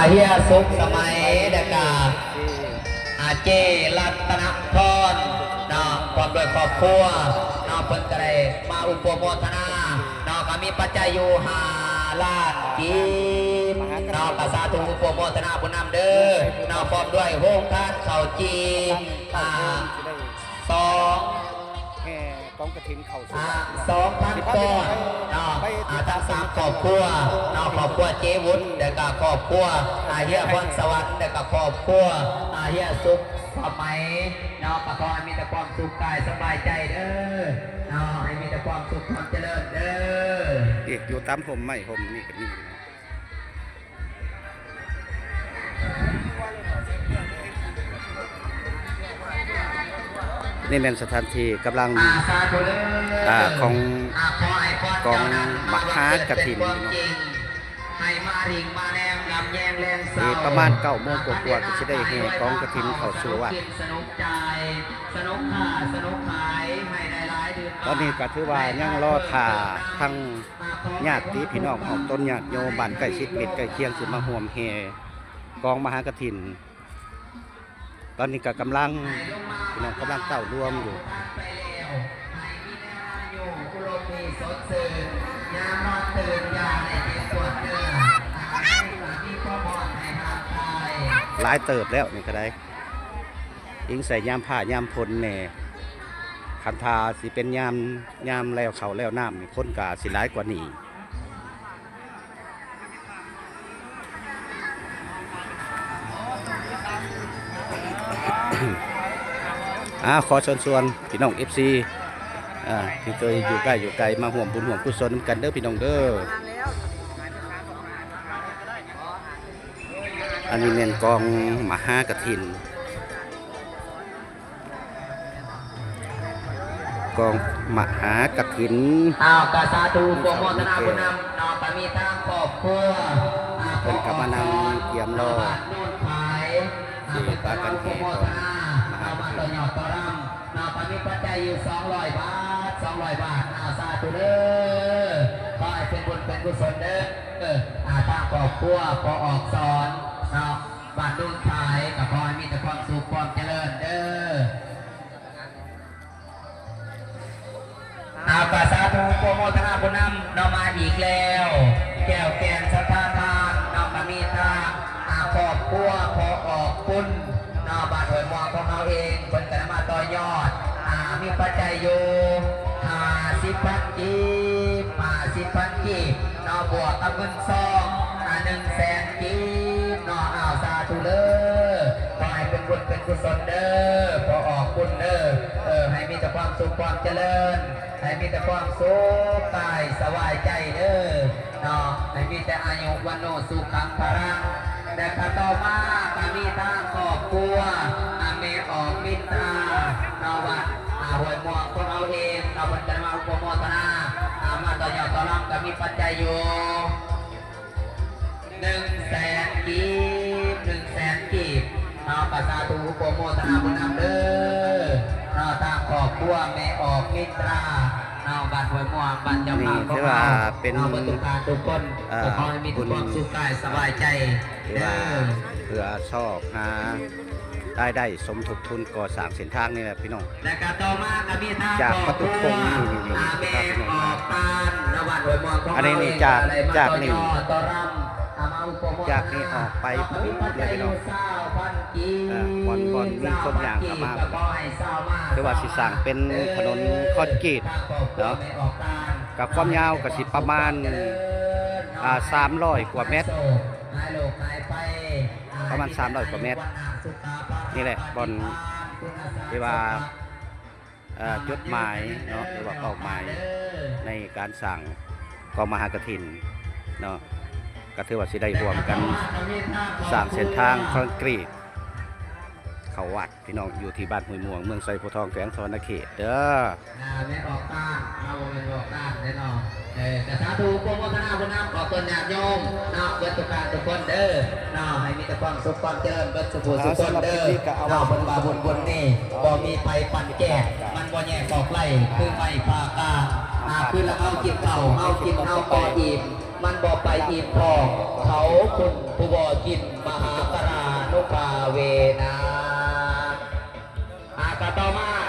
เฮียสุขสมัยเด็กเจรัตนพรพร้อมด้วยครอบครัวเพิ่นก็ได้มาอุปโภคนาก็มีปัจจัยอยู่5 ล้านกีบกสาธุอุปโภคนาบุญนำเด้อพร้อมด้วยโฮงทานข้าวจี2กองกระถินเข่า2,000 ก้อนทั้ง3ครอบครัวครอบครัวเจวุฒิเด็กครอบครัวเฮียพรสวรรค์เด็กครอบครัวเฮียสุขสมัยประกอบมีแต่ความสุขกายสบายใจเด้อให้มีแต่ความสุขความเจริญเด้อเอกอยู่ตามผมไม่ผมนี่กันนี่นี่เป็นสถานที่กำลังของกองมหากฐินประมาณ9 โมงกว่าก็จะได้เฮกองกฐินเข้าสู่วัดตอนนี้ก็ถือว่ายังรอถ่าทั้งญาติพี่น้องของต้นญาติโยมบ้านใกล้ชิดมิตรใกล้เคียงสิมาห่วมเฮกองมหากฐินตอนนี้ก็กำลังพี่น้องกำลังเต้ารวมอยู่หลายเติบแล้วนี่ก็ได้ยิงใส่ยามผ้ายามพลแน่คันทาสิเป็นยามแล้วเขาแล้วน้ำคนกาสิหลายกว่านี้ขอเชิญชวนพี่น้อง FC ที่เคยอยู่ใกล้อยู่ไกลมาห่วมบุญห่วมกุศลกันเด้อพี่น้องเด้ออันนี้เป็นกองมหากฐินกองมหากฐินกสาธุโปรโมทนาบุญนำปมีทางครอบครัวเป็นกำลังเกี่ยมรอที่ปากันเฮกองมหากฐินปมีปัจจัยอยู่200 บาทสาธุเด้อขอให้เป็นบุญเป็นกุศลเด้อทางครอบครัวพอออกสอนบ้านนุ่นขายกับขอให้มีแต่ความสุขความเจริญเด้อกสาธุโปรโมทนาบุญนำมาอีกแล้วแก้วแกนสัทธาทานปมีทางครอบครัวพอออกปุ้นบ้านหอยมองของเราเองเป็นแต่มาต่อยอดมีปัจจัยอยู่50,000 กีบบวกกับเงินซอง100,000 กีบสาธุเด้อขอให้เป็นบุญเป็นกุศลเด้อพอออกบุญเด้อให้มีแต่ความสุขความเจริญให้มีแต่ความสุขกายสบายใจเด้อให้มีแต่อายุวันโนสุขังพลังแต่ข้าต่อมาก็มีทางครอบครัวเมออกมิตราวัดหวยม่วงของเราเองเราเป็นการมาอุปโภคนามาต่อยอดต่อรำก็มีปัจจัยอยู่100,000 กีบประสาธุอุปโภคนาบุญนำเด้อทางครอบครัวแม่ออกมิตราบ้านหวยม่วงบ้านเจ้าภาพของเราเป็นทุกคนขอให้มีความสุขกายสบายใจเด้อเพื่อชอบได้สมทบทุนก่อสร้างเส้นทางนี่แหละพี่น้องจากประตูคงนี่ครับพี่น้องอันนี้นี่จากนี่ออกไปปุ๊บเลยพี่น้องบอลมีคนอย่างเข้ามาคือว่าสิสร้างเป็นถนนคอนกรีตเนาะกับความยาวก็สิประมาณ300 กว่าเมตรประมาณ300 กว่าเมตรนี่แหละบอลที่ว่าจุดหมายเนาะหรือว่าเป้าหมายในการสั่งกองมหากฐินเนาะก็ถือว่าสิได้รวมกันสร้างเส้นทางคอนกรีตเขาวัดพี่น้องอยู่ที่บ้านห้วยม่วงเมืองไซโพทองแขวงสวรรณเขตเด้อไม่ออกต้านเราไม่ออกต้านแน่นอนแต่สาธุโปรโมทนาบุญนำขอต้นญาติโยมเบิดทุกการทุกคนเด้อให้มีแต่ความสุขความเจริญเบิดสุขสุขคนเด้อบนบาบนนี่บ่มีไฟปั่นแก่มันบ่แย่กอกไล่คือไฟพากาคือเราเอากินเข่าเอากินเอาปออิ่มมันบ่ไปอิ่มพอเขาคุณผู้บ่กิน ภาเวนะ